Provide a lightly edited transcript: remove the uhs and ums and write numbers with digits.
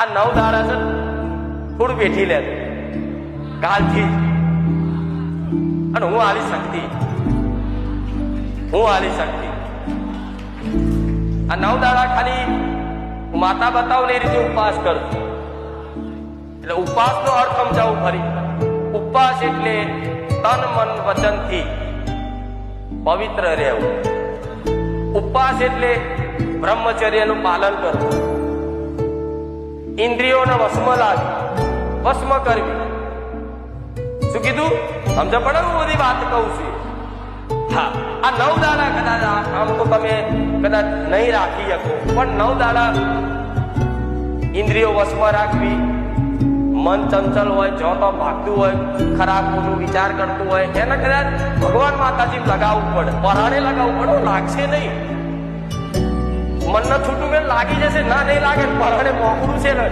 આ 9 દાડા છે થોડું બેઠી લે કાલથી અને હું આલી શક્તિ આ 9 દાડા ખાલી માતા બતાવ ને એ રીતે ઉપવાસ કરું. એટલે ઉપવાસ નો અર્થ સમજાવું ફરી. ઉપવાસ એટલે તન મન વચન થી પવિત્ર રહેવું. ઉપવાસ એટલે બ્રહ્મચર્ય નું પાલન કરવું, ઇન્દ્રિયોને વશમાં લાવી, વશમાં કરવી. શું કીધું સમજ પડે? હું બધી વાત કહું છું. હા, આ 9 દાડા કદાચ આમ તો તમે કદાચ નહીં રાખી શકો, પણ 9 દાડા ઇન્દ્રિયો વશમાં રાખવી, મન ચંચલ હોય, જો તો ભાગતું હોય, ખરાબ ખોટું વિચાર કરતું હોય, એને કદાચ ભગવાન માતાજી લગાવવું પડે, પરાણે લગાવવું પડે. લાગશે નહીં, મનને છૂટું લાગી જશે ના, નહીં લાગે, પરાણે મોકળું છે ને.